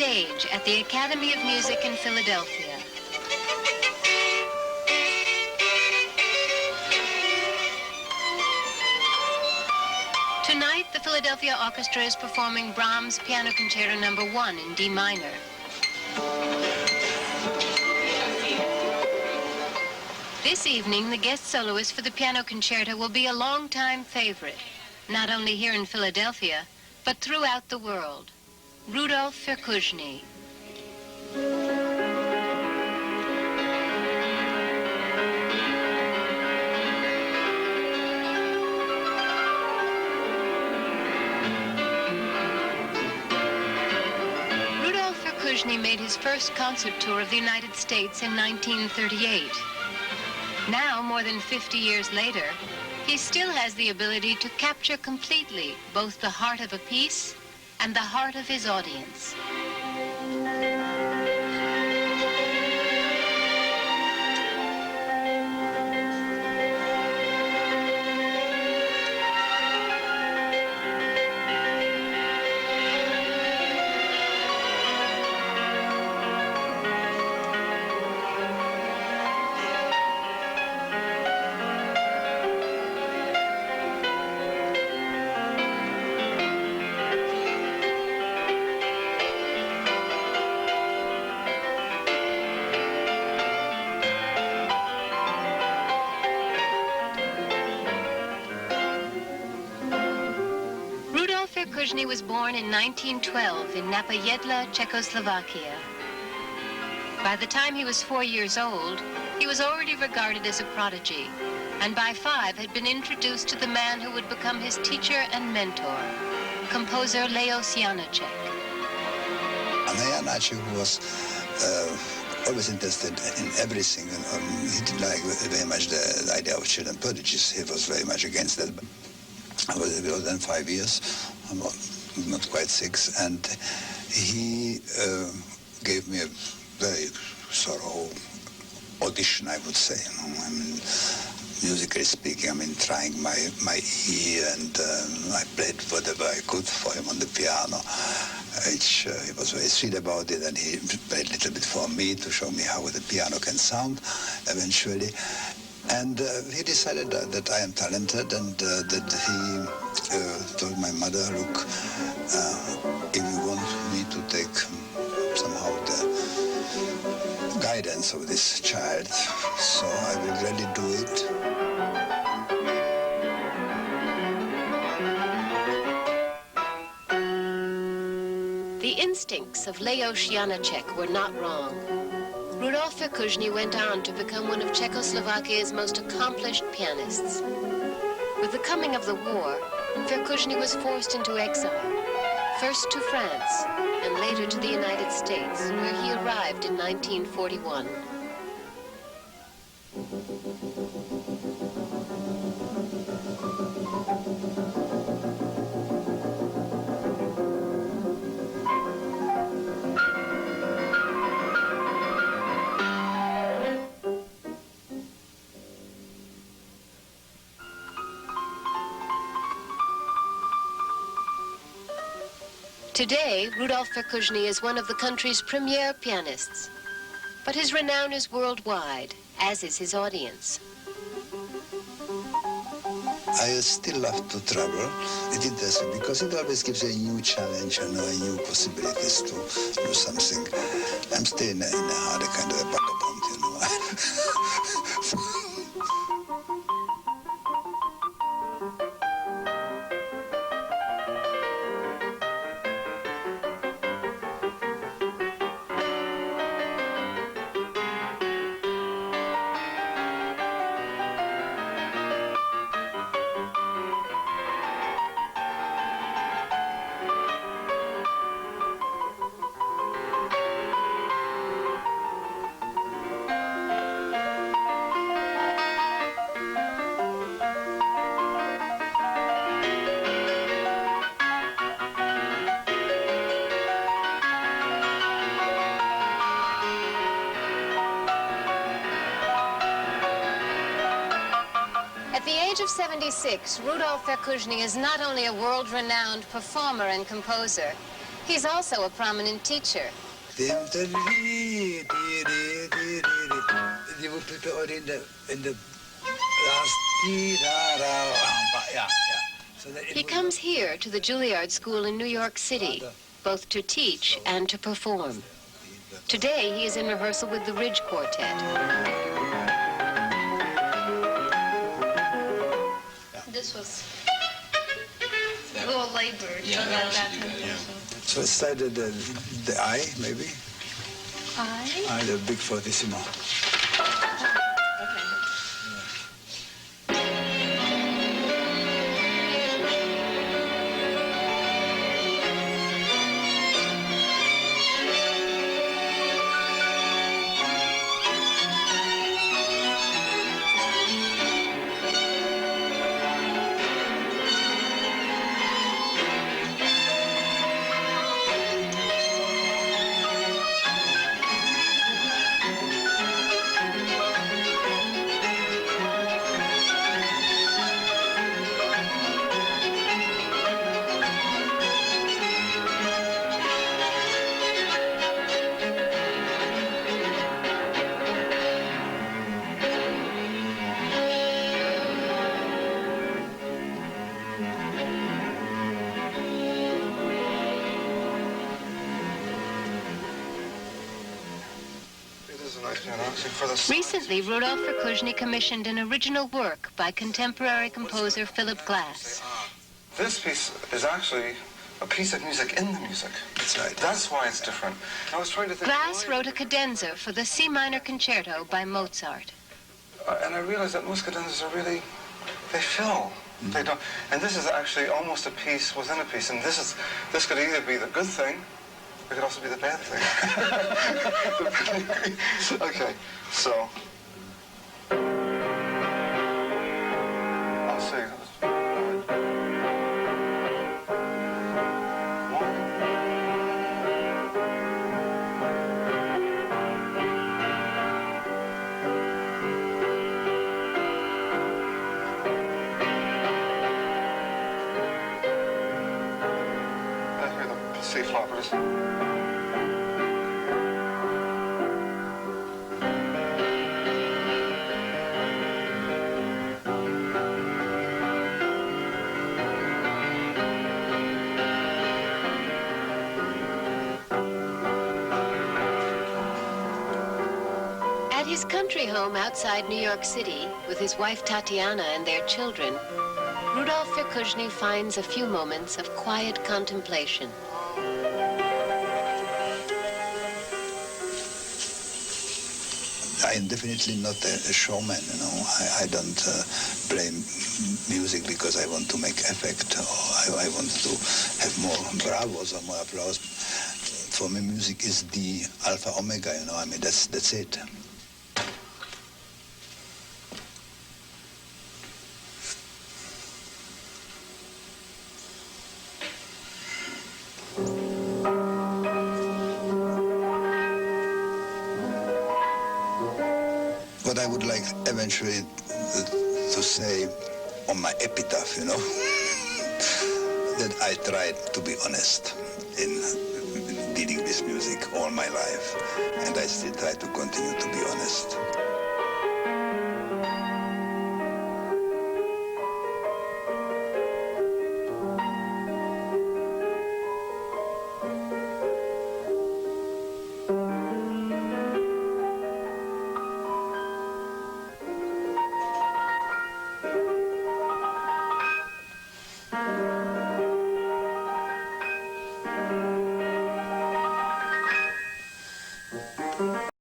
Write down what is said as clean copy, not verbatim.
stage at the Academy of Music in Philadelphia. Tonight, the Philadelphia Orchestra is performing Brahms' Piano Concerto No. 1 in D minor. This evening, the guest soloist for the piano concerto will be a long-time favorite, not only here in Philadelphia, but throughout the world, Rudolf Firkušný. Rudolf Firkušný made his first concert tour of the United States in 1938. Now, more than 50 years later, he still has the ability to capture completely both the heart of a piece and the heart of his audience. Firkušný was born in 1912 in Napojedla, Czechoslovakia. By the time he was 4 years old, he was already regarded as a prodigy, and by 5 had been introduced to the man who would become his teacher and mentor, composer Leos Janáček. Janáček was always interested in everything, and he didn't like very much the idea of children prodigies. He was very much against that. I was older than 5 years, not quite 6, and he gave me a very thorough audition, I would say. I mean, musically speaking, I mean, trying my ear, and I played whatever I could for him on the piano. He was very sweet about it, and he played a little bit for me to show me how the piano can sound eventually. And he decided that I am talented, and that he told my mother, look, if you want me to take somehow the guidance of this child, so I will really do it. The instincts of Leos Janáček were not wrong. Rudolf Firkušný went on to become one of Czechoslovakia's most accomplished pianists. With the coming of the war, Firkušný was forced into exile, first to France and later to the United States, where he arrived in 1941. Today, Rudolf Firkušný is one of the country's premier pianists, but his renown is worldwide, as is his audience. I still love to travel. It interests me because it always gives you a new challenge and new possibilities to do something. I'm still in a hard kind of a vagabond, you know. At the age of 76, Rudolf Firkušný is not only a world-renowned performer and composer, He's also a prominent teacher. You will prepare in the last yeah. So he comes here to the Juilliard School in New York City, both to teach and to perform. Today, he is in rehearsal with the Ridge Quartet. This was a little labored. So it's started the I, maybe? I, the big fortissimo. Recently, Rudolf Firkušný commissioned an original work by contemporary composer Philip Glass. This piece is actually a piece of music in the music. That's right. That's why it's different. I was trying to think... Glass wrote a cadenza for the C minor concerto by Mozart. And I realized that most cadenzas are really... they fill. They don't... And this is actually almost a piece within a piece. And this could either be the good thing, it could also be the bad thing. Okay, so... I'll say... C flat, what is it? At his country home outside New York City, with his wife Tatiana and their children, Rudolf Firkušný finds a few moments of quiet contemplation. I'm definitely not a showman, you know. I don't play music because I want to make effect or I want to have more bravos or more applause. For me, music is the alpha omega, you know. I mean, that's it. What I would like eventually to say on my epitaph, you know, that I tried to be honest in dealing with music all my life, and I still try to continue to be honest.